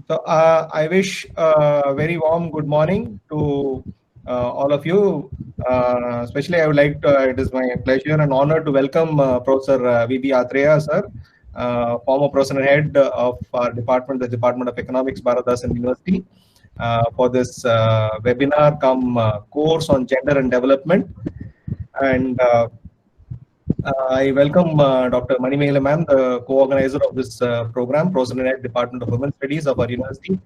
So I wish a very warm good morning to all of you. Especially, I would like to, it is my pleasure and honor to welcome Professor V.B. Atreya, sir, former Professor and Head of our department, the Department of Economics, Bharadasan University, for this webinar come course on gender and development. And I welcome Dr. Manimela ma'am, the co-organizer of this program, President at Department of Women's Studies of our university.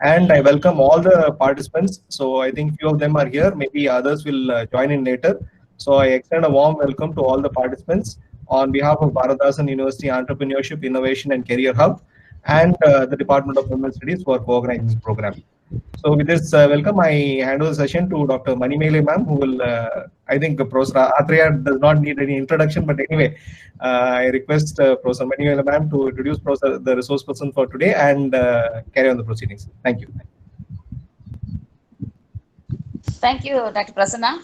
And I welcome all the participants. So I think few of them are here, maybe others will join in later. So I extend a warm welcome to all the participants on behalf of Bharadasan University Entrepreneurship, Innovation and Career Hub and the Department of Women's Studies for co-organizing this program. So with this welcome, I hand over the session to Dr. Manimele ma'am, who will, I think Professor Atreya does not need any introduction, but anyway, I request Professor Manimele ma'am to introduce the resource person for today and carry on the proceedings. Thank you. Thank you, Dr. Prasanna,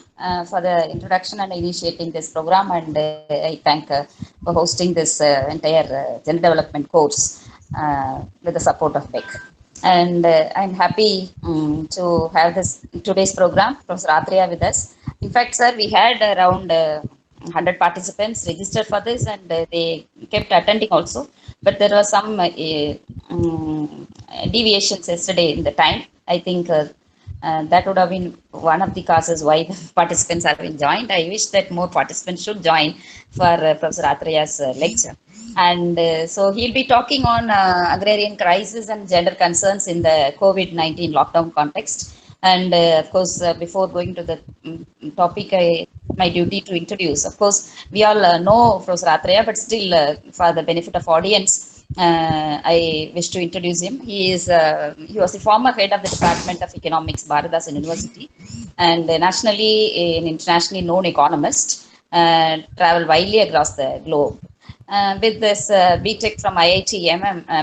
for the introduction and initiating this program, and I thank for hosting this entire gender development course with the support of BEC. And I'm happy to have today's program, Professor Atreya, with us. In fact, sir, we had around 100 participants registered for this, and they kept attending also. But there were some deviations yesterday in the time. I think that would have been one of the causes why the participants have been joined. I wish that more participants should join for Professor Atreya's lecture. And so he'll be talking on agrarian crisis and gender concerns in the COVID-19 lockdown context. And of course, before going to the topic, my duty to introduce. Of course, we all know Professor Atreya, but still, for the benefit of audience, I wish to introduce him. He was the former head of the Department of Economics, Bharadasan University, and nationally and internationally known economist. Traveled widely across the globe. With this BTech from IIT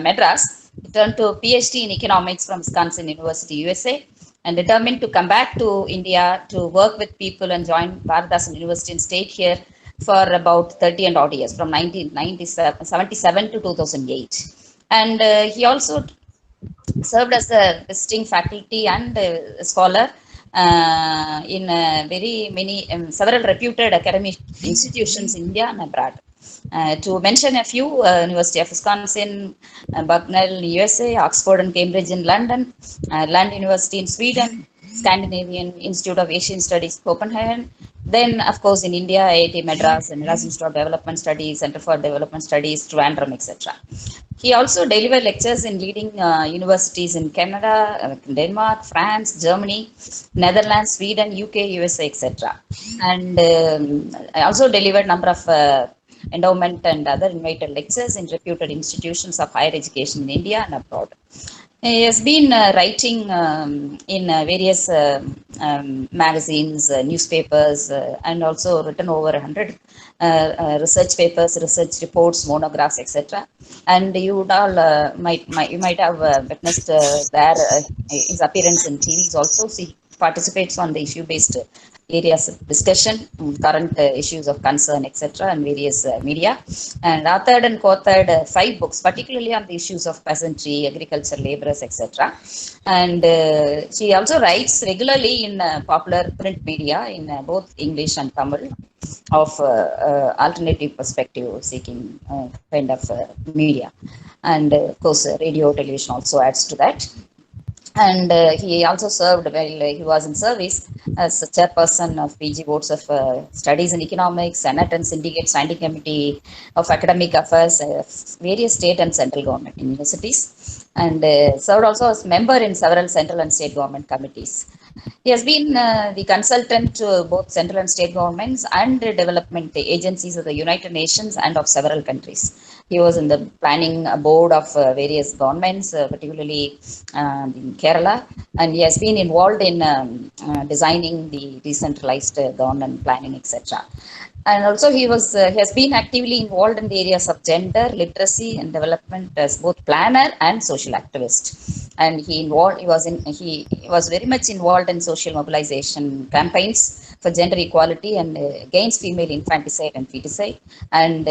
Madras, he turned to PhD in economics from Wisconsin University, USA, and determined to come back to India to work with people and join Bharadasan University and stayed here for about 30 and odd years, from 1977 to 2008. And he also served as a visiting faculty and a scholar in very many, several reputed academic institutions in India and abroad. To mention a few, University of Wisconsin, Bucknell, USA, Oxford and Cambridge in London, Lund University in Sweden, Scandinavian Institute of Asian Studies, Copenhagen. Then, of course, in India, IIT Madras and Madras Institute of Development Studies, Center for Development Studies, Trivandrum, etc. He also delivered lectures in leading universities in Canada, Denmark, France, Germany, Netherlands, Sweden, UK, USA, etc. And I also delivered a number of endowment and other invited lectures in reputed institutions of higher education in India and abroad. He has been writing in various magazines, newspapers, and also written over 100 research papers, research reports, monographs, etc. And you would all you might have witnessed his appearance in TVs also. So he participates on the issue-based areas of discussion, current issues of concern, etc., and various media, and authored and co-authored 5 books, particularly on the issues of peasantry, agriculture, laborers, etc. And she also writes regularly in popular print media in both English and Tamil of alternative perspective seeking kind of media. And of course, radio, television also adds to that. And he also served while he was in service as a chairperson of PG Boards of Studies in Economics, Senate and Syndicate Standing Committee of Academic Affairs, various state and central government universities, and served also as member in several central and state government committees. He has been the consultant to both central and state governments and development agencies of the United Nations and of several countries. He was in the planning board of various governments, particularly in Kerala, and he has been involved in designing the decentralized government planning, etc. And also he has been actively involved in the areas of gender, literacy and development as both planner and social activist. And he was very much involved in social mobilization campaigns for gender equality and against female infanticide and feticide. And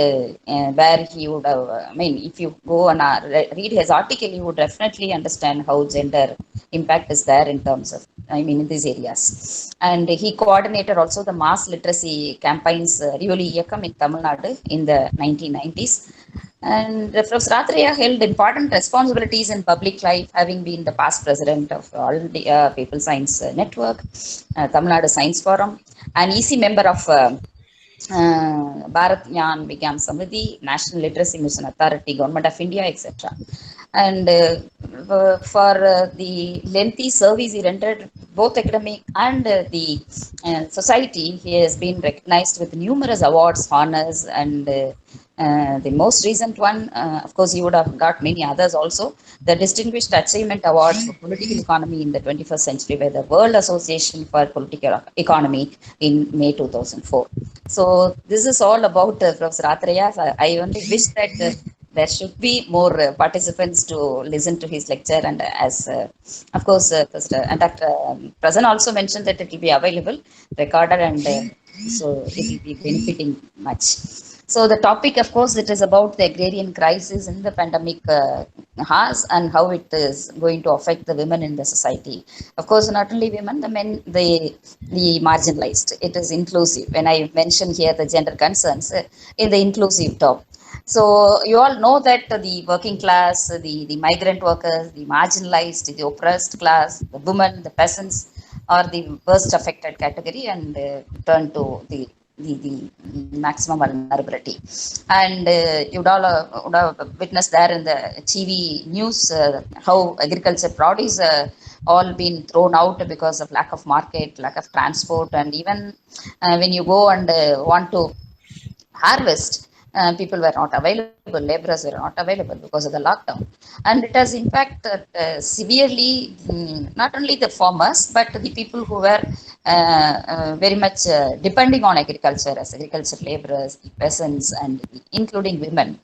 where he would have, I mean, if you go and read his article, you would definitely understand how gender impact is there in terms of, I mean, in these areas. And he coordinated also the mass literacy campaigns, Rivoli Iyakam in Tamil Nadu in the 1990s. And Professor Rathreya held important responsibilities in public life, having been the past president of all the People Science Network, Tamil Nadu Science Forum, an EC member of Bharat Jnan Vigyan Samriddhi, National Literacy Mission Authority, Government of India, etc. And for the lengthy service he rendered, both academic and the society, he has been recognized with numerous awards, honors, and the most recent one, of course, he would have got many others also. The Distinguished Achievement Award for Political Economy in the 21st Century by the World Association for Political Economy in May 2004. So this is all about Professor Atreya. I only wish that there should be more participants to listen to his lecture. And as, of course, and Dr. Prasan also mentioned that it will be available, recorded, and so it will be benefiting much. So the topic, of course, it is about the agrarian crisis in the pandemic has and how it is going to affect the women in the society. Of course, not only women, the men, the marginalized. It is inclusive. When I mention here the gender concerns in the inclusive term. So you all know that the working class, the migrant workers, the marginalized, the oppressed class, the women, the peasants are the worst affected category and turn to the maximum vulnerability. And you'd all would have witnessed there in the TV news how agriculture produce all been thrown out because of lack of market, lack of transport, and even when you go and want to harvest, people were not available, laborers were not available because of the lockdown. And it has impacted severely not only the farmers, but the people who were very much depending on agriculture as agriculture laborers, the peasants, and including women.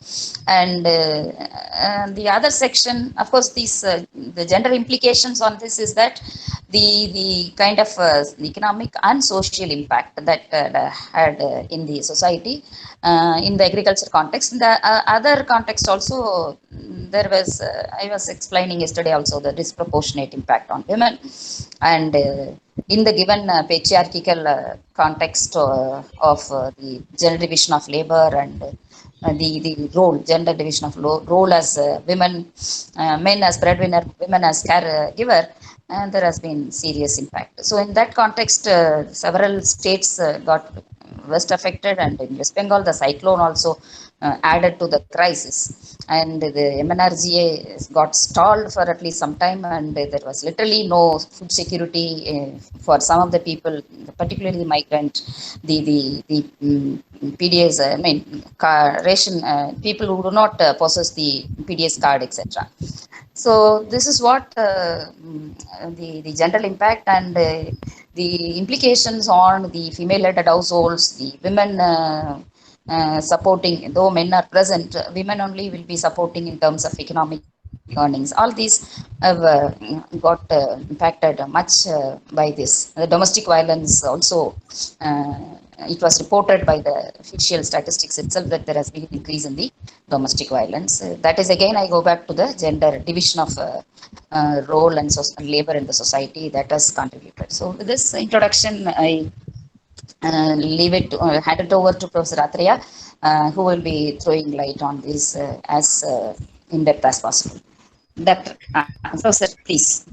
And the other section, of course, these the gender implications on this is that the kind of economic and social impact that had in the society in the agriculture context. In the other context also, there was, I was explaining yesterday also, the disproportionate impact on women. And in the given patriarchal context of the gender division of labor and the role, gender division of role as women, men as breadwinner, women as caregiver, and there has been serious impact. So in that context, several states got worst affected, and in West Bengal, the cyclone also added to the crisis. And the MNRGA got stalled for at least some time, and there was literally no food security for some of the people, particularly the migrant, the PDS, I mean, ration, people who do not possess the PDS card, etc. So this is what the general impact and the implications on the female-led households, the women supporting, though men are present, women only will be supporting in terms of economic earnings. All these have got impacted much by this. The domestic violence also, it was reported by the official statistics itself that there has been an increase in the domestic violence. That is, again, I go back to the gender division of role and labor in the society that has contributed. So with this introduction, I hand it over to Professor Atreya, who will be throwing light on this as in depth as possible. Dr. Professor, please.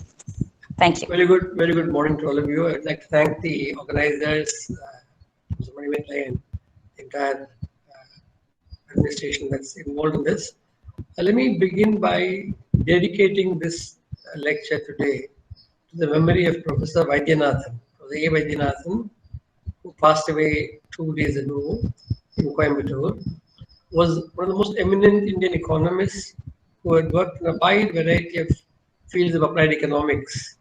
Thank you. Very good morning to all of you. I'd like to thank the organizers, and the entire administration that's involved in this. Let me begin by dedicating this lecture today to the memory of Professor Vaidyanathan, Professor A. Vaidyanathan, who passed away 2 days ago in Coimbatore, was one of the most eminent Indian economists who had worked in a wide variety of fields of applied economics.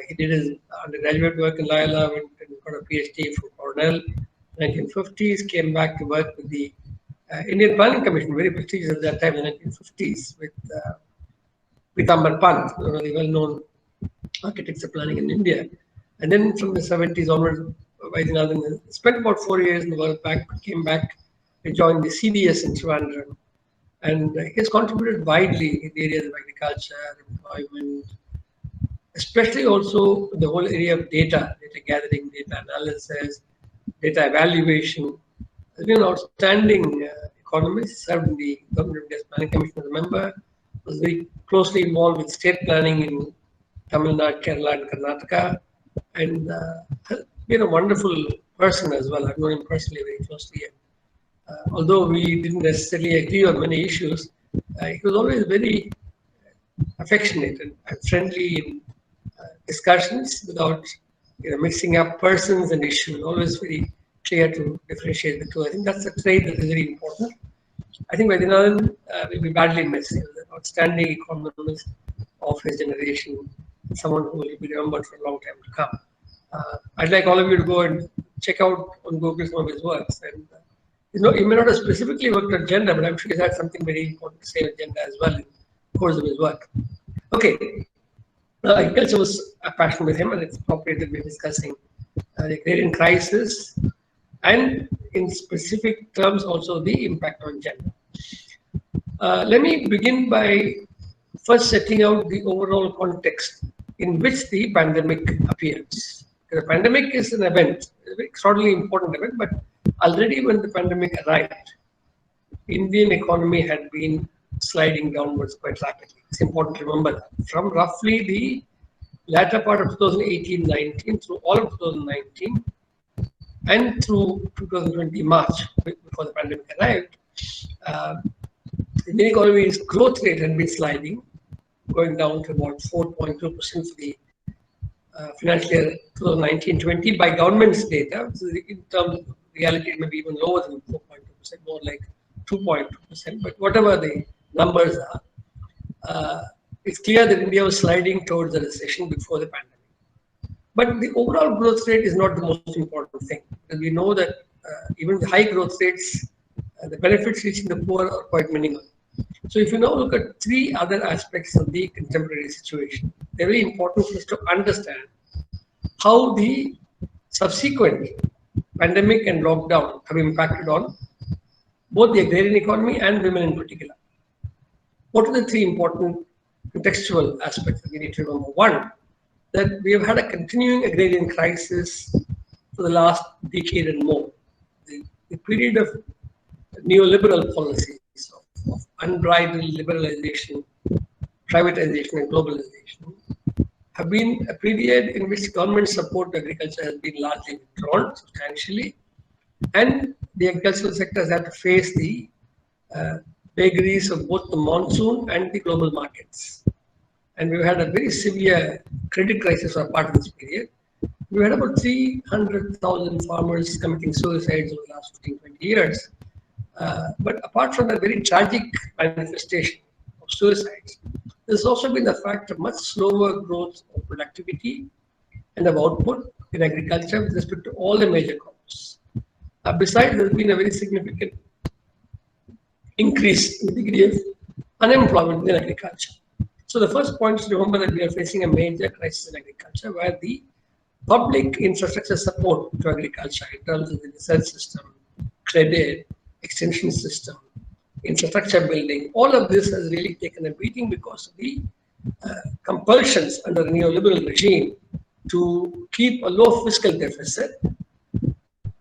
He did his undergraduate work in Loyola, went and got a PhD from Cornell. 1950s, came back to work with the Indian Planning Commission, very prestigious at that time, in the 1950s, with Pitambar Pant, one of the well-known architects of planning in India. And then from the 70s onwards, Vaidyanathan spent about 4 years in the World Bank, came back and joined the CDS in Trivandrum. And he has contributed widely in the areas of agriculture, employment, especially also the whole area of data gathering, data analysis, data evaluation. He's been an outstanding economist, served in the Government of India's Planning Commission as a member, was very closely involved with state planning in Tamil Nadu, Kerala, and Karnataka, and has been a wonderful person as well. I've known him personally very closely. Although we didn't necessarily agree on many issues, he was always very affectionate and friendly in discussions without mixing up persons and issues. Always very clear to differentiate the two. I think that's a trait that is very important. I think Vaidyanathan will be badly missed. He was an outstanding economist of his generation, someone who will be remembered for a long time to come. I'd like all of you to go and check out on Google some of his works. And he may not have specifically worked on gender, but I'm sure he's had something very important to say on gender as well in the course of his work. Okay, agriculture was a passion with him, and it's appropriate that we're discussing the agrarian crisis, and in specific terms also the impact on gender. Let me begin by first setting out the overall context in which the pandemic appears. The pandemic is an event, an extraordinarily important event, but already when the pandemic arrived, Indian economy had been sliding downwards quite rapidly. It's important to remember that. From roughly the latter part of 2018-19 through all of 2019 and through 2020 March, before the pandemic arrived, the Indian economy's growth rate had been sliding, going down to about 4.2% for the financial year 2019-20 by government's data. So in terms of reality, it may be even lower than 4.2%, more like 2.2%. But whatever the numbers are, it's clear that India was sliding towards a recession before the pandemic. But the overall growth rate is not the most important thing. Because we know that even the high growth rates, the benefits reaching the poor are quite minimal. So if you now look at three other aspects of the contemporary situation, they're very important for us to understand how the subsequent pandemic and lockdown have impacted on both the agrarian economy and women in particular. What are the three important contextual aspects that we need to remember? One, that we have had a continuing agrarian crisis for the last decade and more. The period of neoliberal policies of unbridled liberalization, privatization, and globalization have been a period in which government support to agriculture has been largely withdrawn substantially, and the agricultural sector has had to face the vagaries of both the monsoon and the global markets. And we've had a very severe credit crisis for a part of this period. We had about 300,000 farmers committing suicides over the last 15, 20 years. But apart from that very tragic manifestation of suicides, there's also been the fact of much slower growth of productivity and of output in agriculture with respect to all the major crops. Besides, there's been a very significant increase in the degree of unemployment in agriculture. So the first point is to remember that we are facing a major crisis in agriculture where the public infrastructure support to agriculture in terms of the research system, credit, extension system, infrastructure building, all of this has really taken a beating because of the compulsions under the neoliberal regime to keep a low fiscal deficit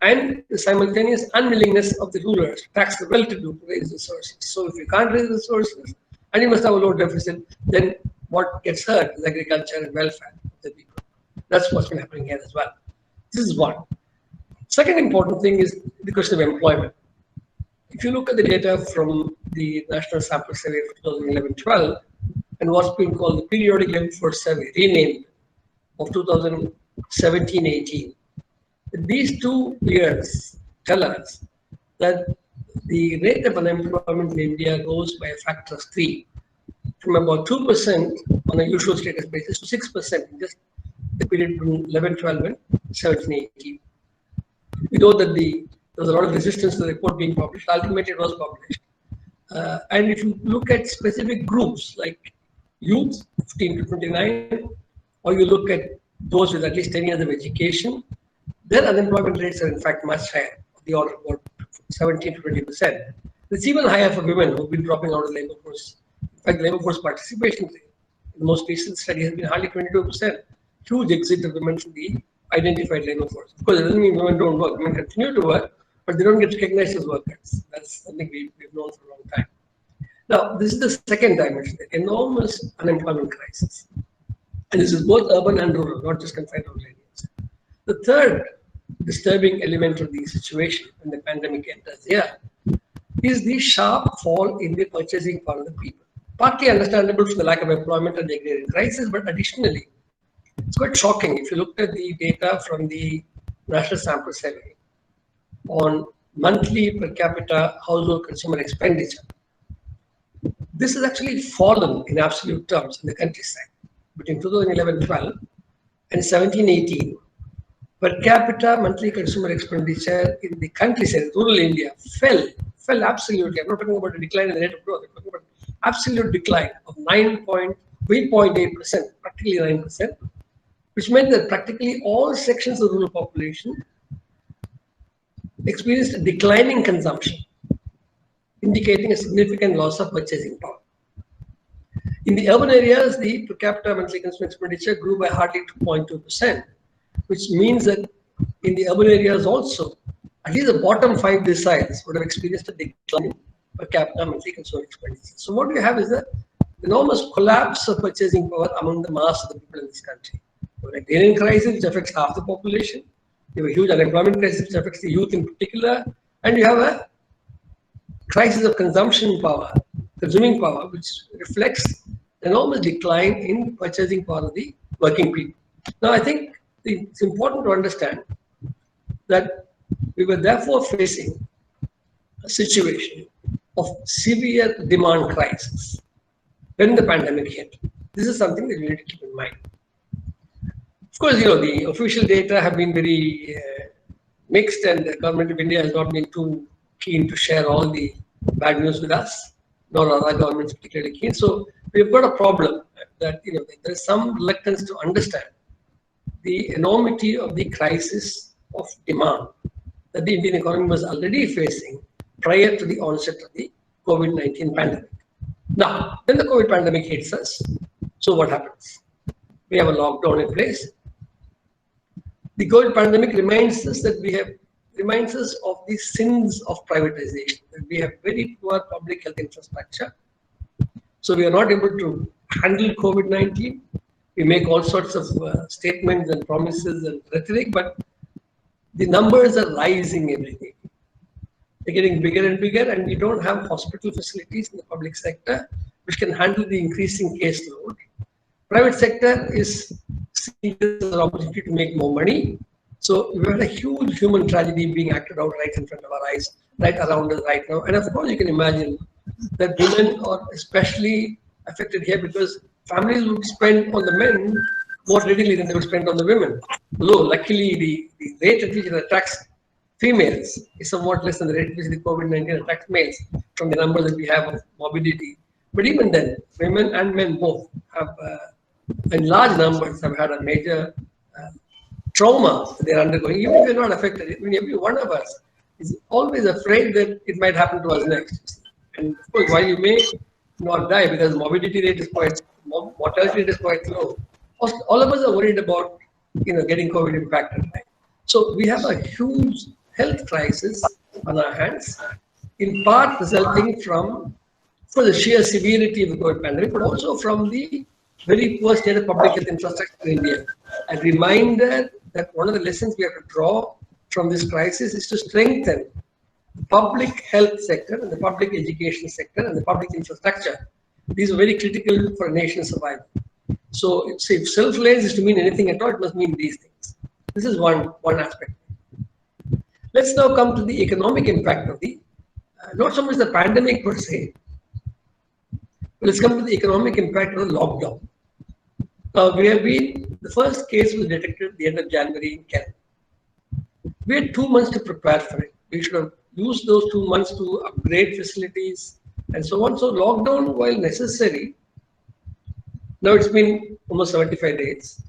and the simultaneous unwillingness of the rulers to tax the well-to-do to raise resources. So if you can't raise resources and you must have a low deficit, then what gets hurt is agriculture and welfare of the people. That's what's been happening here as well. This is one. Second important thing is the question of employment. If you look at the data from the National Sample Survey for 2011-12 and what's been called the Periodic Labor Force Survey, renamed, of 2017-18, these 2 years tell us that the rate of unemployment in India rose by a factor of 3, from about 2% on a usual status basis to 6% in just the period from 11-12 and 17-18. We know that there was a lot of resistance to the report being published. Ultimately, it was published. And if you look at specific groups like youth, 15 to 29, or you look at those with at least 10 years of education, their unemployment rates are in fact much higher, the order of about 17 to 20%. It's even higher for women who've been dropping out of the labor force. In fact, the labor force participation rate in the most recent study has been hardly 22%. Huge exit of women from the identified labor force. Of course, it doesn't mean women don't work. Women continue to work, but they don't get recognized as workers. That's something we've known for a long time. Now, this is the second dimension, the enormous unemployment crisis. And this is both urban and rural, not just confined to areas. The third disturbing element of the situation when the pandemic enters here is the sharp fall in the purchasing power of the people. Partly understandable for the lack of employment and the agrarian crisis, but additionally, it's quite shocking if you looked at the data from the National Sample Survey on monthly per capita household consumer expenditure. This has actually fallen in absolute terms in the countryside between 2011-12 and 17-18. Per capita monthly consumer expenditure in the countryside, rural India, fell absolutely. I'm not talking about a decline in the rate of growth. I'm talking about absolute decline of 3.8%, practically 9%, which meant that practically all sections of the rural population experienced a declining consumption, indicating a significant loss of purchasing power. In the urban areas, the per capita monthly consumer expenditure grew by hardly 2.2%, which means that in the urban areas also, at least the bottom 5 deciles would have experienced a decline per capita monthly consumer expenditure. So what we have is an enormous collapse of purchasing power among the mass of the people in this country. You have an agrarian crisis which affects half the population. You have a huge unemployment crisis which affects the youth in particular, and you have a crisis of consuming power, which reflects enormous decline in purchasing power of the working people. Now, I think it's important to understand that we were therefore facing a situation of severe demand crisis when the pandemic hit. This is something that we need to keep in mind. Of course, the official data have been very mixed, and the government of India has not been too keen to share all the bad news with us, nor are other governments particularly keen. So we've got a problem that there's some reluctance to understand the enormity of the crisis of demand that the Indian economy was already facing prior to the onset of the COVID-19 pandemic. Now, then the COVID pandemic hits us. So what happens? We have a lockdown in place. The COVID pandemic reminds us of the sins of privatization. That we have very poor public health infrastructure. So we are not able to handle COVID-19. We make all sorts of statements and promises and rhetoric, but the numbers are rising every day. They're getting bigger and bigger, and we don't have hospital facilities in the public sector which can handle the increasing caseload. Private sector is seeing this as an opportunity to make more money. So we've had a huge human tragedy being acted out right in front of our eyes, right around us right now. And of course, you can imagine that women are especially affected here because families would spend on the men more readily than they would spend on the women. Although, luckily, the rate at which it attracts females is somewhat less than the rate at which the COVID-19 attracts males from the numbers that we have of morbidity. But even then, women and men both have, in large numbers, have had a major trauma that they're undergoing, even if they're not affected. I mean, every one of us is always afraid that it might happen to us next. And of course, while you may not die because morbidity rate is mortality rate is quite low, all of us are worried about getting COVID impacted. Right? So we have a huge health crisis on our hands, in part resulting from the sheer severity of the COVID pandemic, but also from the very poor state of public health infrastructure in India. A reminder that one of the lessons we have to draw from this crisis is to strengthen the public health sector and the public education sector and the public infrastructure. These are very critical for a nation's survival. So if self-reliance is to mean anything at all, it must mean these things. This is one aspect. Let's now come to the economic impact of the, not so much the pandemic per se, but let's come to the economic impact of the lockdown. The first case was detected at the end of January in Kerala. We had 2 months to prepare for it. We should have used those 2 months to upgrade facilities and so on. So lockdown, while necessary, now it's been almost 75 days.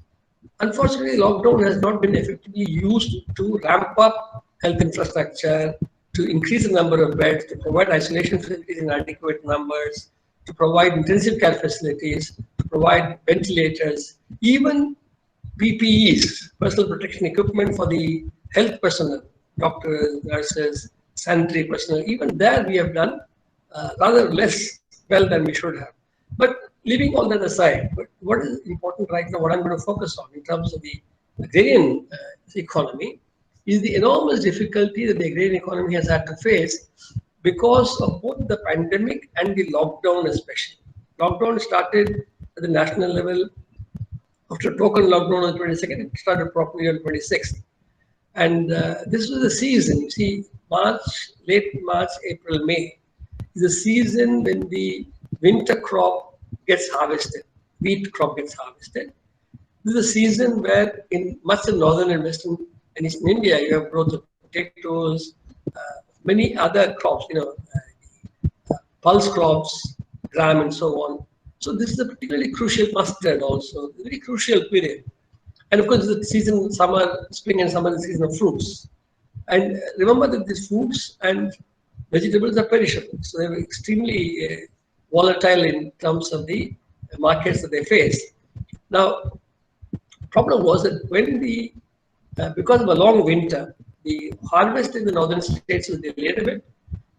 Unfortunately, lockdown has not been effectively used to ramp up health infrastructure, to increase the number of beds, to provide isolation facilities in adequate numbers, to provide intensive care facilities, to provide ventilators, even PPEs, personal protection equipment for the health personnel, doctors, nurses, sanitary personnel. Even there, we have done rather less well than we should have. But leaving all that aside, but what is important right now, what I'm going to focus on in terms of the agrarian economy, is the enormous difficulty that the agrarian economy has had to face because of both the pandemic and the lockdown, especially. Lockdown started at the national level after token lockdown on the 22nd. It started properly on 26th. And this was the season. You see, late March, April, May is the season when the winter crop gets harvested, wheat crop gets harvested. This is a season where in much of northern and western and eastern India, you have growth of potatoes, many other crops, pulse crops, gram and so on. So this is a particularly crucial mustard also, a very crucial period. And of course, the season, summer, spring and summer, the season of fruits. And remember that these fruits and vegetables are perishable. So they're extremely volatile in terms of the markets that they face. Now, problem was that when because of a long winter, the harvest in the northern states was delayed a bit.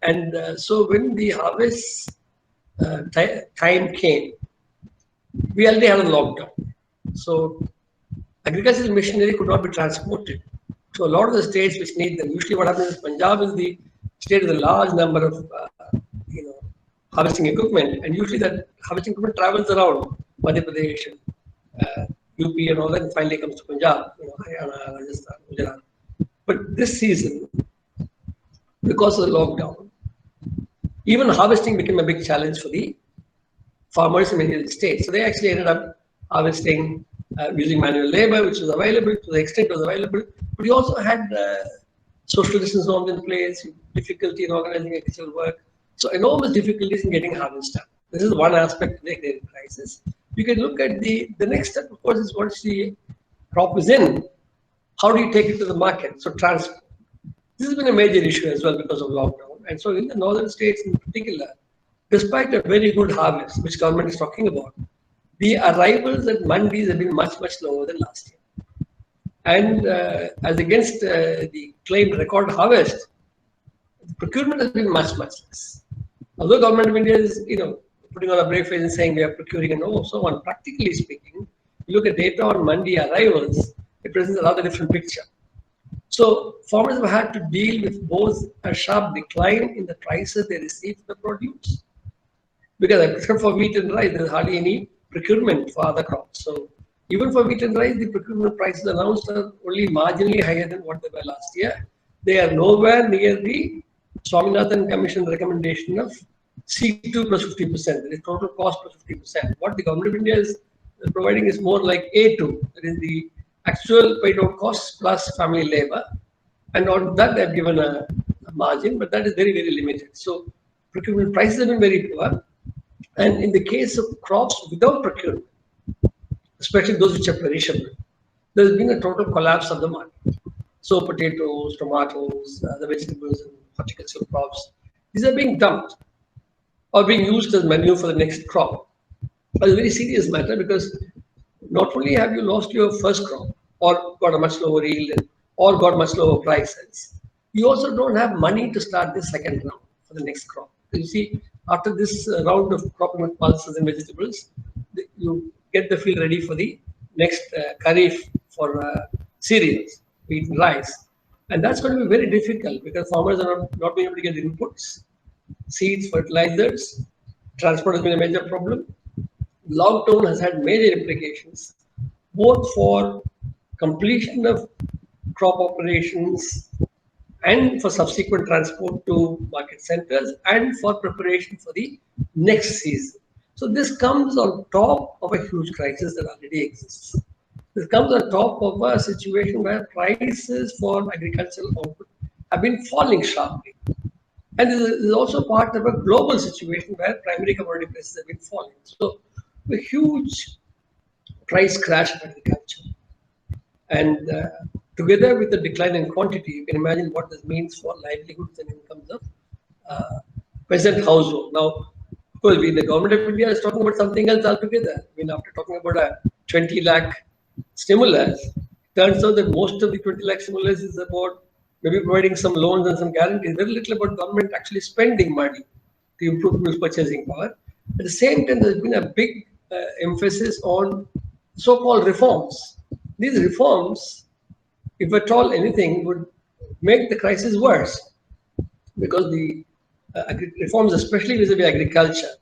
And so when the harvest time came, we already had a lockdown. So agricultural machinery could not be transported. So a lot of the states which need them, usually what happens is Punjab is the state with a large number of harvesting equipment, and usually that harvesting equipment travels around Madhya Pradesh and UP and all that, and finally comes to Punjab, Haryana, Rajasthan, Gujarat. But this season, because of the lockdown, even harvesting became a big challenge for the farmers in many of the states. So they actually ended up harvesting using manual labor, which was available to the extent it was available. But we also had social distance norms in place, difficulty in organizing agricultural work. So enormous difficulties in getting harvest done. This is one aspect of the agrarian crisis. You can look at the next step, of course, is once the crop is in, how do you take it to the market? So transport. This has been a major issue as well because of lockdown. And so in the northern states in particular, despite a very good harvest, which government is talking about, the arrivals at mandis have been much, much lower than last year. And as against the claimed record harvest, the procurement has been much, much less. Although government of India is, putting on a brave face and saying we are procuring and so on, practically speaking, you look at data on mandi arrivals, it presents a rather different picture. So farmers have had to deal with both a sharp decline in the prices they receive for the produce, because except for wheat and rice, there's hardly any procurement for other crops. So even for wheat and rice, the procurement prices announced are only marginally higher than what they were last year. They are nowhere near the Swaminathan Commission recommendation of C2 plus 50%. That is total cost plus 50%. What the government of India is providing is more like A2. That is the actual paid out costs plus family labor. And on that, they've given a margin, but that is very, very limited. So procurement prices have been very poor. And in the case of crops without procurement, especially those which are perishable, there's been a total collapse of the market. So potatoes, tomatoes, the vegetables and horticultural crops, these are being dumped or being used as manure for the next crop. But it's a very serious matter because not only have you lost your first crop or got a much lower yield or got much lower prices, you also don't have money to start the second round for the next crop. You see, after this round of crop and pulses and vegetables, you get the field ready for the next kharif for cereals, wheat and rice. And that's going to be very difficult because farmers are not being able to get inputs, seeds, fertilizers. Transport has been a major problem. Lockdown has had major implications, both for completion of crop operations and for subsequent transport to market centers and for preparation for the next season. So this comes on top of a huge crisis that already exists. This comes on top of a situation where prices for agricultural output have been falling sharply. And this is also part of a global situation where primary commodity prices have been falling. So a huge price crash in agriculture. And together with the decline in quantity, you can imagine what this means for livelihoods and incomes of peasant household. Now, of course, the government of India is talking about something else altogether. I mean, after talking about a 20 lakh stimulus, turns out that most of the 20 lakh stimulus is about maybe providing some loans and some guarantees. Very little about government actually spending money to improve people's purchasing power. At the same time, there's been a big emphasis on so-called reforms. These reforms, if at all anything, would make the crisis worse because the reforms, especially vis-a-vis agriculture,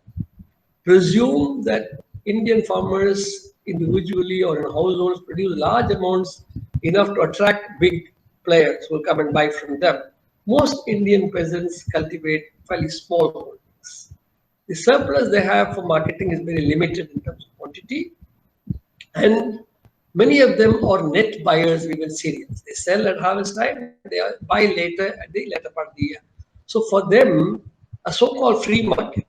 presume that Indian farmers individually or in households produce large amounts enough to attract big players who will come and buy from them. Most Indian peasants cultivate fairly small holdings. The surplus they have for marketing is very limited in terms of quantity, and many of them are net buyers of even cereals. They sell at harvest time, they buy later at the later part of the year. So for them, a so-called free market,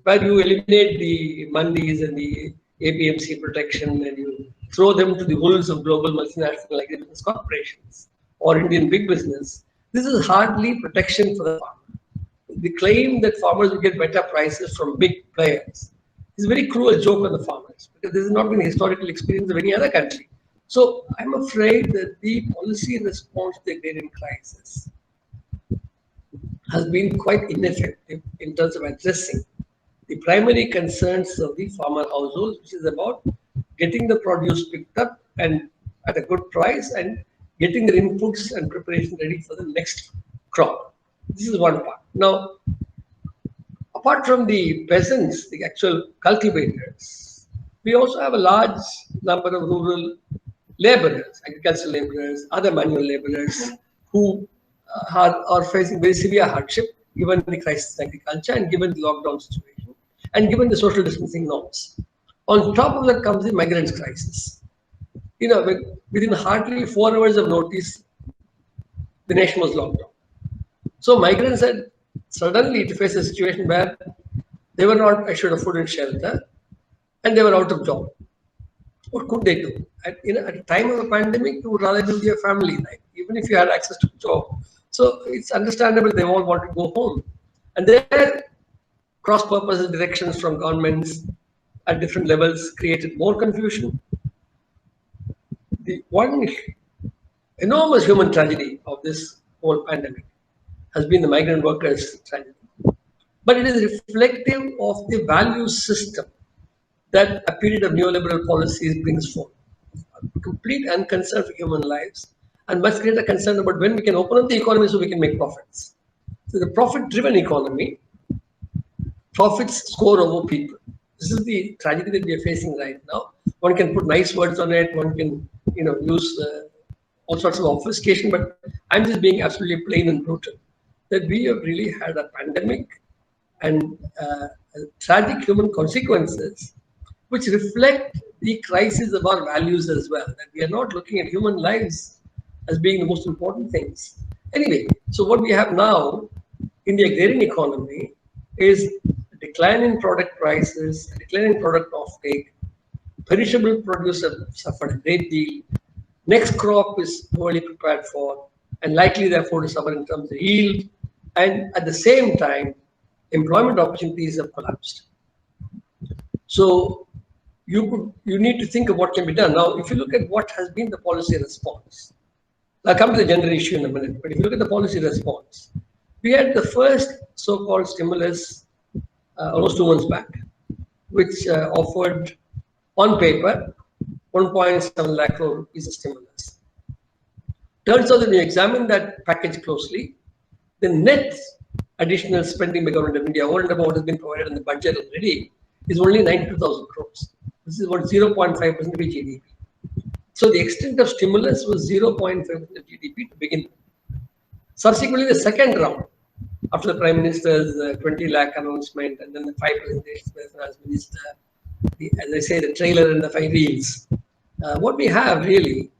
where you eliminate the mandis and the APMC protection and you throw them to the wolves of global multinational agribusiness corporations or Indian big business, this is hardly protection for the farmer. The claim that farmers will get better prices from big players is a very cruel joke on the farmers because this has not been a historical experience of any other country. So I'm afraid that the policy response to the agrarian crisis has been quite ineffective in terms of addressing the primary concerns of the farmer households, which is about getting the produce picked up and at a good price and getting their inputs and preparation ready for the next crop. This is one part. Now, apart from the peasants, the actual cultivators, we also have a large number of rural laborers, agricultural laborers, other manual laborers who are facing very severe hardship given the crisis in agriculture and given the lockdown situation and given the social distancing norms. On top of that comes the migrants crisis. You know, within hardly 4 hours of notice, the nation was locked down. So migrants had suddenly to face a situation where they were not assured of food and shelter and they were out of job. What could they do? At a time of a pandemic, you would rather be with your family, right? Even if you had access to a job. So it's understandable they all want to go home. And their cross-purpose directions from governments at different levels created more confusion. The one enormous human tragedy of this whole pandemic has been the migrant workers' tragedy. But it is reflective of the value system that a period of neoliberal policies brings forth. Complete unconcern for human lives and much greater concern about when we can open up the economy so we can make profits. So the profit-driven economy, profits score over people. This is the tragedy that we are facing right now. One can put nice words on it. One can, use all sorts of obfuscation. But I'm just being absolutely plain and brutal. That we have really had a pandemic and tragic human consequences, which reflect the crisis of our values as well. That we are not looking at human lives as being the most important things. Anyway, so what we have now in the agrarian economy is a decline in product prices, a decline in product offtake, perishable produce have suffered a great deal, next crop is poorly prepared for, and likely therefore to suffer in terms of yield, and at the same time, employment opportunities have collapsed. So you need to think of what can be done. Now, if you look at what has been the policy response, I'll come to the gender issue in a minute, but if you look at the policy response, we had the first so-called stimulus almost 2 months back, which offered on paper 1.7 lakh crore rupees of stimulus. Turns out that when you examine that package closely, the net additional spending by government of India over and above what has been provided in the budget already is only 92,000 crores. This is about 0.5% of GDP. So the extent of stimulus was 0.5% of GDP to begin with. Subsequently, the second round, after the Prime Minister's 20 lakh announcement and then the 5 presentations by the Finance Minister, as I say, the trailer and the 5 reels, what we have really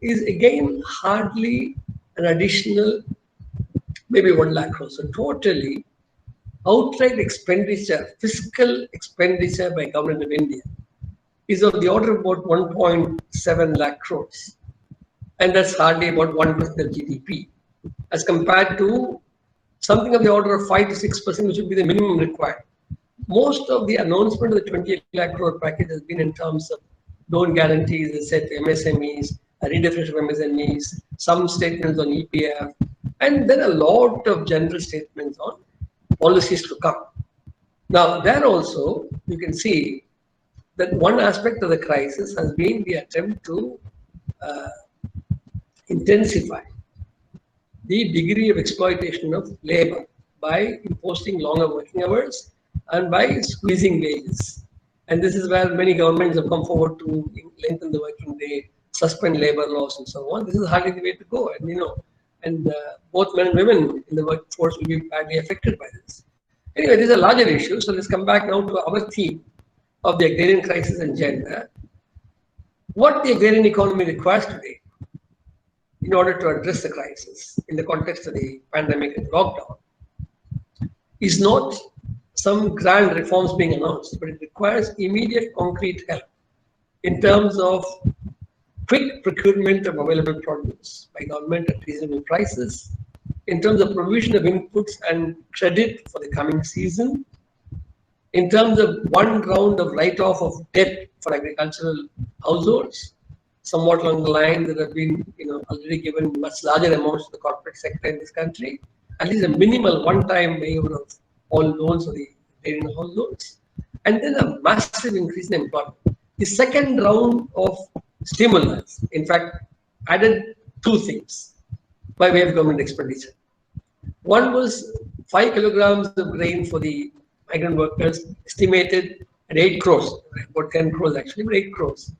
is again hardly an additional maybe 1 lakh crores. So totally outright expenditure, fiscal expenditure by government of India is of the order of about 1.7 lakh crores. And that's hardly about 1% of GDP, as compared to something of the order of 5 to 6%, which would be the minimum required. Most of the announcement of the 28 lakh crore package has been in terms of loan guarantees, as said, MSMEs, a redefinition of MSMEs, some statements on EPF, and then a lot of general statements on policies to come. Now, there also, you can see that one aspect of the crisis has been the attempt to intensify the degree of exploitation of labor by imposing longer working hours and by squeezing wages. And this is where many governments have come forward to lengthen the working day, suspend labor laws, and so on. This is hardly the way to go. And both men and women in the workforce will be badly affected by this. Anyway, this is a larger issue. So let's come back now to our theme of the agrarian crisis and gender. What the agrarian economy requires today in order to address the crisis in the context of the pandemic and lockdown is not some grand reforms being announced, but it requires immediate concrete help in terms of quick procurement of available produce by government at reasonable prices, in terms of provision of inputs and credit for the coming season, in terms of one round of write-off of debt for agricultural households, somewhat along the line that have been already given much larger amounts to the corporate sector in this country, at least a minimal one-time waiver of all loans for the agrarian households, and then a massive increase in employment. The second round of stimulus, in fact, added two things by way of government expenditure. One was 5 kilograms of grain for the migrant workers, estimated at 8 crores, about 10 crores actually, but 8 crores.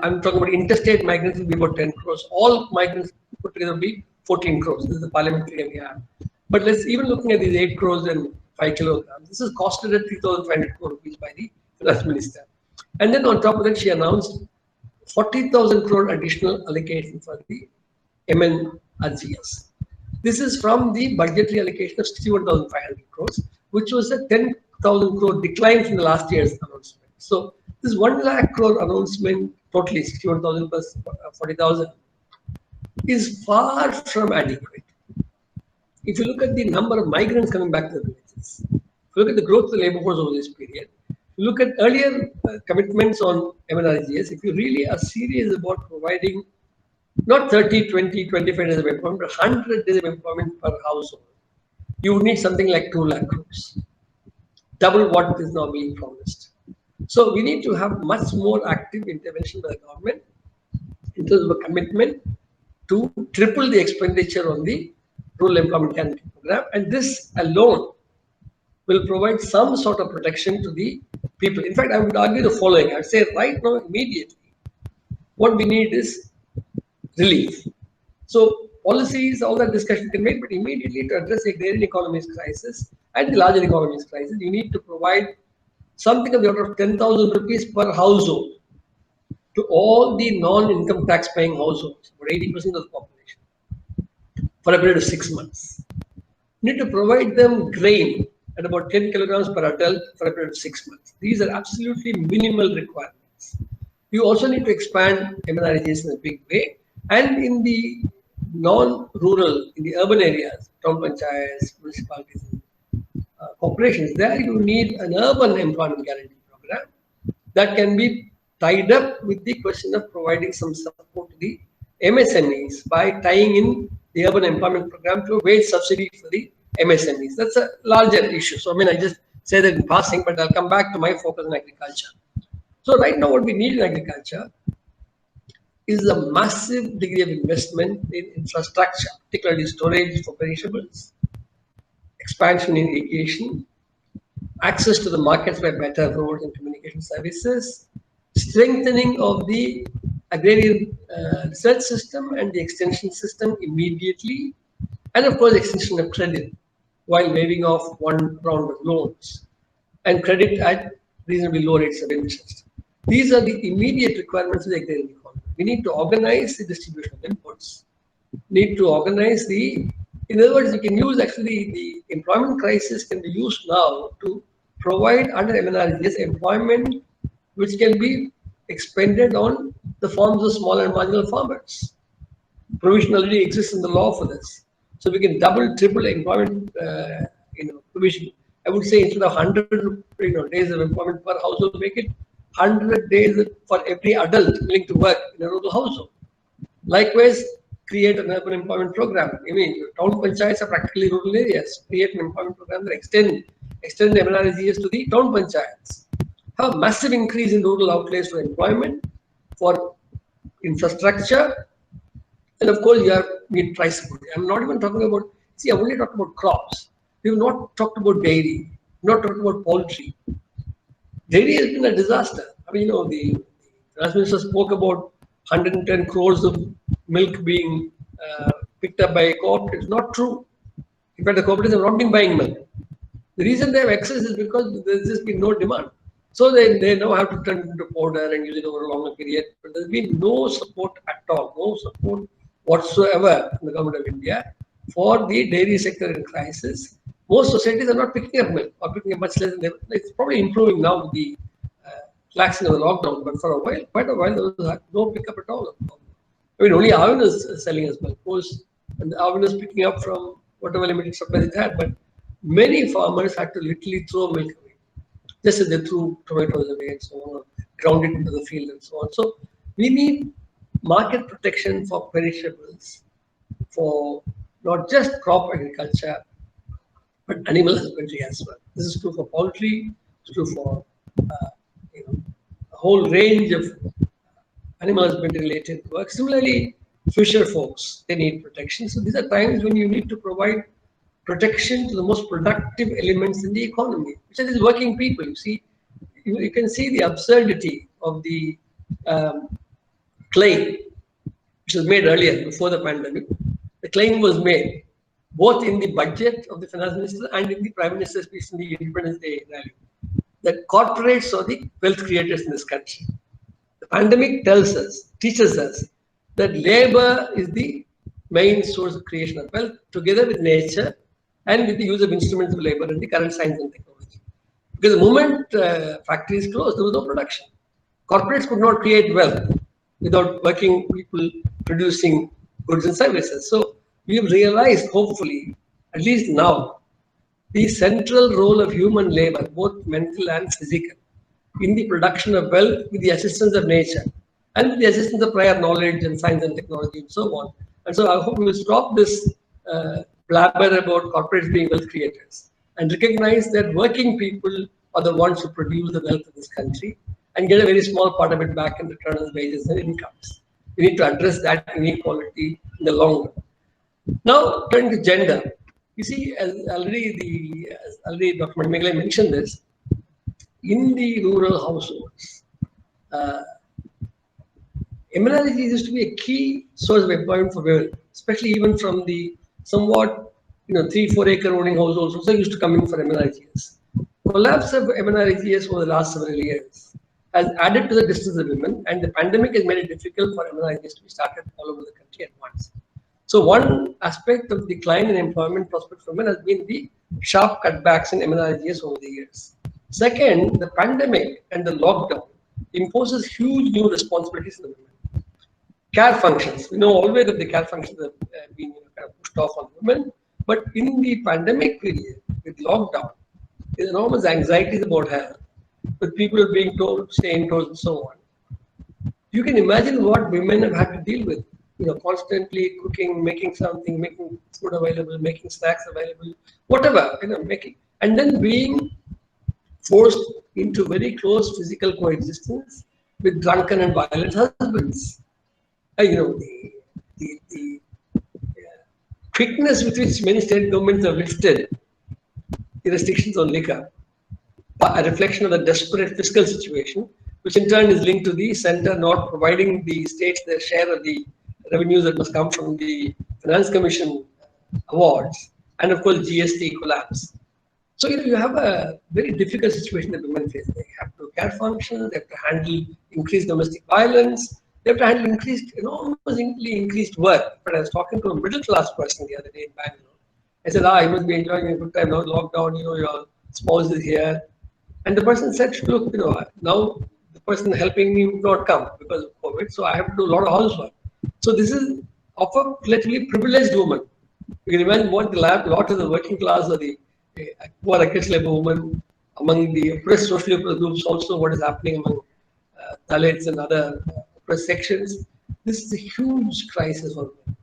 I'm talking about interstate migrants will be about 10 crores. All migrants put together will be 14 crores. This is the parliamentary we have. But let's even looking at these 8 crores and 5 kilograms. This is costed at 3,500 crore rupees by the finance minister. And then on top of that, she announced 40,000 crore additional allocation for the MNRGS. This is from the budgetary allocation of 61,500 crores, which was a 10,000 crore decline from the last year's announcement. So this 1 lakh crore announcement, totally 61,000 plus 40,000, is far from adequate. If you look at the number of migrants coming back to the villages, if you look at the growth of the labor force over this period, look at earlier commitments on MNRGS, if you really are serious about providing not 30, 20, 25 days of employment, but 100 days of employment per household, you would need something like 2 lakh crores, double what is now being promised. So we need to have much more active intervention by the government in terms of a commitment to triple the expenditure on the rural employment guarantee program, and this alone will provide some sort of protection to the people. In fact, I would argue the following. I would say right now, immediately, what we need is relief. So policies, all that discussion can make, but immediately to address the agrarian economy's crisis and the larger economy's crisis, you need to provide something of the order of 10,000 rupees per household to all the non-income tax paying households, about 80% of the population, for a period of 6 months. You need to provide them grain at about 10 kilograms per adult for a period of 6 months. These are absolutely minimal requirements. You also need to expand MNRGS in a big way, and in the non-rural, in the urban areas, town panchayats, municipalities, corporations, there you need an urban employment guarantee program that can be tied up with the question of providing some support to the MSMEs by tying in the urban employment program to a wage subsidy for the MSMEs. That's a larger issue. So, I just say that in passing, but I'll come back to my focus on agriculture. So, right now, what we need in agriculture is a massive degree of investment in infrastructure, particularly storage for perishables, expansion in irrigation, access to the markets by better roads and communication services, strengthening of the agrarian research system and the extension system immediately, and of course extension of credit while waiving off one round of loans and credit at reasonably low rates of interest. These are the immediate requirements of the agrarian economy. We need to organize the distribution of inputs, need to organize in other words, you can use actually the employment crisis can be used now to provide under MNRGS employment which can be expended on the farms of small and marginal farmers. Provision already exists in the law for this. So we can double, triple employment, provision. I would say instead of 100, days of employment per household, make it 100 days for every adult willing to work in a rural household. Likewise, create an urban employment program. I mean, town panchayats are practically rural areas. Create an employment program that extend the MNREGS to the town panchayats. Have a massive increase in rural outlays for employment, for infrastructure, and of course, you have meat price. I'm not even talking about, see, I've only talked about crops. We've not talked about dairy, not talked about poultry. Dairy has been a disaster. I mean, the Finance Minister spoke about 110 crores of milk being picked up by cooperatives. Not true. In fact, the cooperatives have not been buying milk. The reason they have excess is because there's just been no demand. So they now have to turn it into powder and use it over a longer period. But there's been no support at all, no support whatsoever from the government of India for the dairy sector in crisis. Most societies are not picking up milk or picking up much less than they. It's probably improving now with the relaxing of the lockdown, but for a while, quite a while, there was no pickup at all. I mean, only Arvind is selling as milk. Of course, and Arvind is picking up from whatever limited supply it had, but many farmers had to literally throw milk away, just as they threw tomatoes away and so on, ground it into the field and so on. So we need market protection for perishables, for not just crop agriculture, but animal husbandry as well. This is true for poultry, it's true for a whole range of animal husbandry related work. Similarly, fisher folks, they need protection. So these are times when you need to provide protection to the most productive elements in the economy, which are these working people. You see, you can see the absurdity of the claim, which was made earlier before the pandemic. The claim was made both in the budget of the finance minister and in the prime minister's speech in the Independence Day rally, that corporates are the wealth creators in this country. The pandemic teaches us that labor is the main source of creation of wealth, together with nature and with the use of instruments of labor and the current science and technology. Because the moment factories closed, there was no production. Corporates could not create wealth without working people producing goods and services. So we have realized, hopefully, at least now, the central role of human labor, both mental and physical, in the production of wealth with the assistance of nature and with the assistance of prior knowledge and science and technology and so on. And so I hope we will stop this blabber about corporates being wealth creators and recognize that working people are the ones who produce the wealth of this country and get a very small part of it back in return as wages and incomes. We need to address that inequality in the long run. Now, turning to gender, you see, as already Dr. Manimekhalai mentioned this, in the rural households, MNREGs used to be a key source of employment for women, especially even from the somewhat 3-4 acre owning households also used to come in for MNREGs. Collapse of MNREGs over the last several years has added to the distress of women, and the pandemic has made it difficult for MNREGs to be started all over the country at once. So one aspect of decline in employment prospects for women has been the sharp cutbacks in MNREGs over the years. Second, the pandemic and the lockdown imposes huge new responsibilities on the women. Care functions, we know always that the care functions have been kind of pushed off on women, but in the pandemic period, with lockdown, there's enormous anxieties about health, with people being told to stay indoors and so on. You can imagine what women have had to deal with. Constantly cooking, making something, making food available, making snacks available, whatever, making, and then being forced into very close physical coexistence with drunken and violent husbands. The quickness with which many state governments have lifted the restrictions on liquor, a reflection of the desperate fiscal situation, which in turn is linked to the center not providing the states their share of the revenues that must come from the Finance Commission awards, and of course GST collapse. So you have a very difficult situation that women face. They have to care functions, they have to handle increased domestic violence, they have to handle enormously increased work. But I was talking to a middle class person the other day in Bangalore. I said, you must be enjoying a good time now, lockdown, your spouse is here. And the person said, look, now the the person helping me would not come because of COVID, so I have to do a lot of housework. So this is of a relatively privileged woman. You can imagine what the lot of the working class or the poor aggressive labor woman among the oppressed, socially oppressed groups, also what is happening among Dalits and other oppressed sections. This is a huge crisis for them.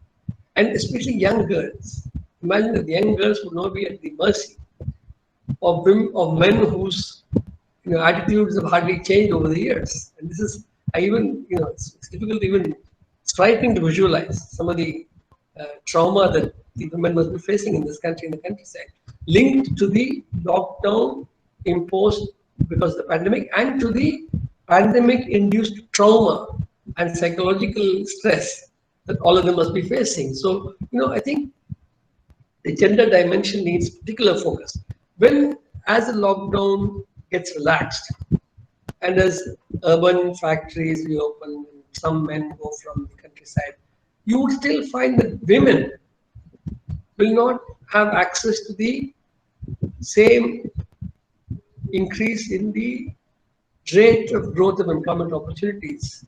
And especially young girls. Imagine that the young girls would not be at the mercy of women, of men whose attitudes have hardly changed over the years. And this is, I even, it's difficult to even, it's frightening to visualize some of the trauma that the women must be facing in this country, in the countryside, linked to the lockdown imposed because of the pandemic and to the pandemic-induced trauma and psychological stress that all of them must be facing. So, I think the gender dimension needs particular focus. When, as the lockdown gets relaxed, and as urban factories reopen, some men go from the countryside, you would still find that women will not have access to the same increase in the rate of growth of employment opportunities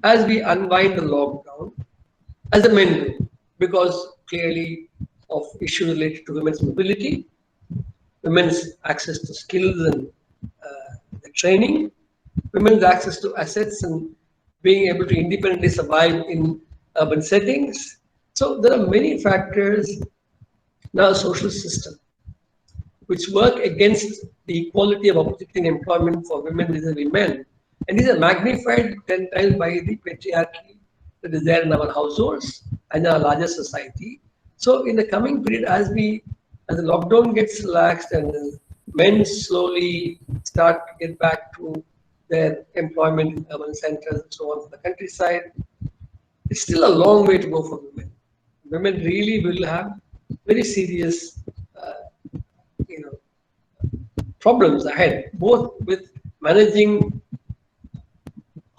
as we unwind the lockdown, as the men do, because clearly of issues related to women's mobility, women's access to skills and training, women's access to assets and being able to independently survive in urban settings. So there are many factors in our social system which work against the equality of opportunity and employment for women vis-a-vis men. And these are magnified 10 times by the patriarchy that is there in our households and in our larger society. So in the coming period, as the lockdown gets relaxed and the men slowly start to get back to their employment in urban centers and so on in the countryside, it's still a long way to go for women. Women really will have very serious problems ahead, both with managing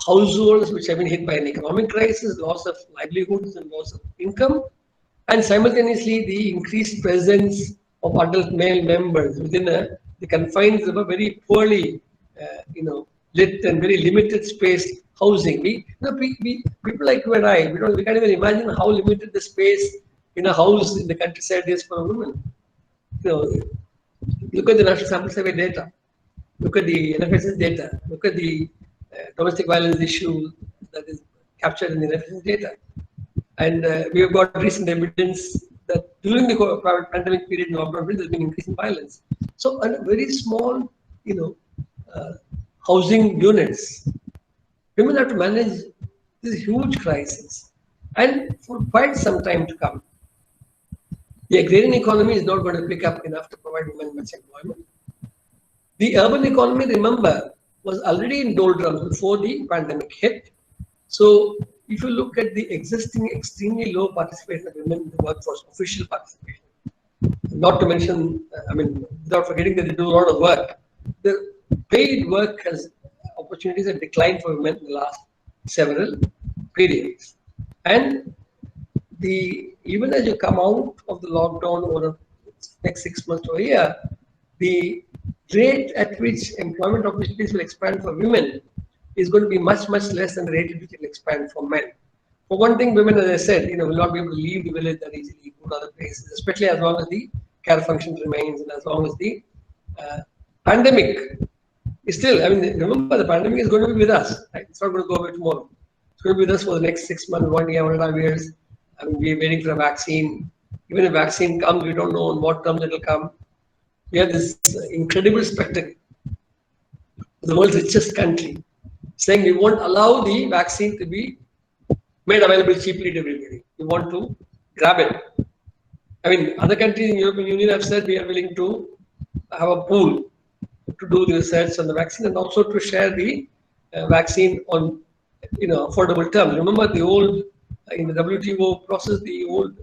households which have been hit by an economic crisis, loss of livelihoods and loss of income, and simultaneously the increased presence of adult male members within the confines of a very poorly lit and very limited space housing. People like you and I, we can't even imagine how limited the space in a house in the countryside is for a woman. Look at the National Sample Survey data. Look at the NFSS data. Look at the domestic violence issue that is captured in the NFSS data. And we have got recent evidence that during the pandemic period in lockdown, there has been increasing violence. So, very small, housing units, women have to manage this huge crisis, and for quite some time to come. The agrarian economy is not going to pick up enough to provide women much employment. The urban economy, remember, was already in doldrums before the pandemic hit. So, if you look at the existing extremely low participation of women in the workforce, official participation, not to mention, without forgetting that they do a lot of work, the paid work opportunities have declined for women in the last several periods. And even as you come out of the lockdown over the next 6 months to a year, the rate at which employment opportunities will expand for women is going to be much, much less than the rate at which it will expand for men. For one thing, women, as I said, will not be able to leave the village that easily, go to other places, especially as long as the care function remains and as long as the pandemic is still, remember the pandemic is going to be with us, right? It's not going to go away tomorrow. It's going to be with us for the next 6 months, 1 year, 1.5 years. We're waiting for a vaccine. Even if a vaccine comes, we don't know on what terms it will come. We have this incredible spectacle. The world's richest country saying we won't allow the vaccine to be made available cheaply to everybody. We want to grab it. Other countries in the European Union have said we are willing to have a pool to do the research on the vaccine and also to share the vaccine on affordable terms. Remember the old, in the WTO process, the old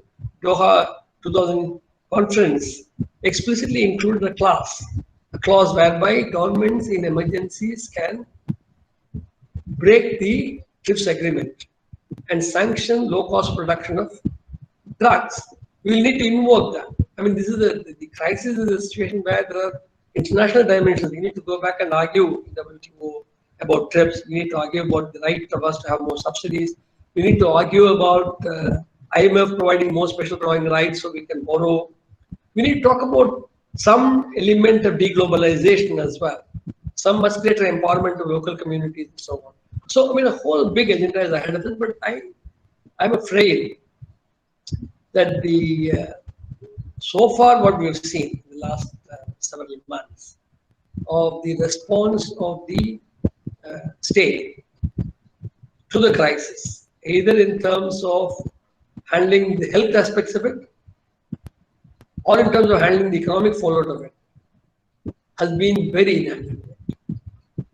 Doha 2000 conference explicitly included a clause whereby governments in emergencies can break the TRIPS agreement and sanction low-cost production of drugs. We will need to invoke that. This is the crisis is a situation where there are international dimensions. We need to go back and argue in WTO about trips. We need to argue about the right of us to have more subsidies. We need to argue about IMF providing more special drawing rights so we can borrow. We need to talk about some element of deglobalization as well, some much greater empowerment of local communities and so on. So, I mean, a whole big agenda is ahead of us, but I'm afraid that so far what we've seen in the last several months of the response of the state to the crisis, either in terms of handling the health aspects of it or in terms of handling the economic fallout of it, has been very inadequate.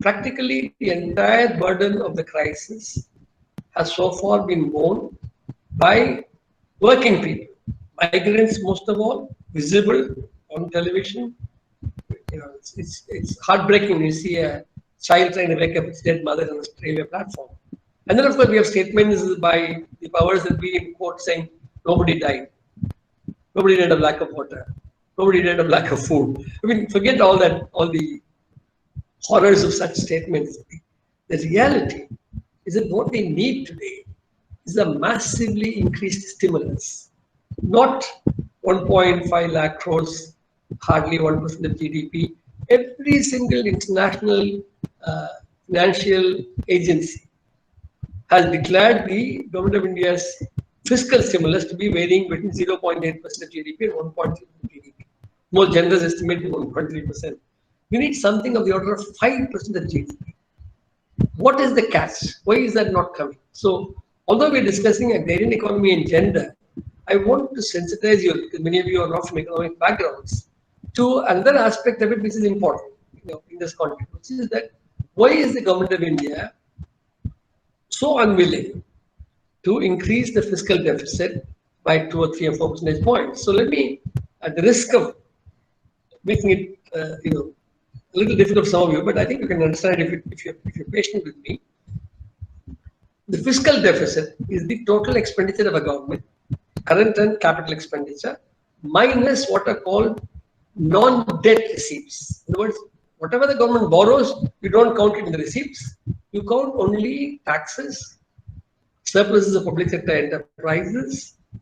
Practically, the entire burden of the crisis has so far been borne by working people, migrants most of all, visible on television. You know, it's heartbreaking when you see a child trying to wake up its dead mother on a railway platform. And then, of course, we have statements by the powers that be in court saying nobody died. Nobody died of lack of water. Nobody died of lack of food. I mean, forget all that, all the horrors of such statements. The reality is that what they need today is a massively increased stimulus, not 1.5 lakh crores, hardly 1% of GDP. Every single international financial agency has declared the government of India's fiscal stimulus to be varying between 0.8% of GDP and 1.3% of GDP. More generous estimate is 1.3%. We need something of the order of 5% of GDP. What is the catch? Why is that not coming? So, although we're discussing agrarian economy and gender, I want to sensitize you, because many of you are not from economic backgrounds, to another aspect of it which is important, in this context, which is that why is the government of India so unwilling to increase the fiscal deficit by 2 or 3 or 4 percentage points? So let me, at the risk of making it, a little difficult for some of you, but I think you can understand if you're patient with me. The fiscal deficit is the total expenditure of a government, current and capital expenditure, minus what are called non-debt receipts. In other words, whatever the government borrows, you don't count it in the receipts. You count only taxes, surpluses of public sector enterprises,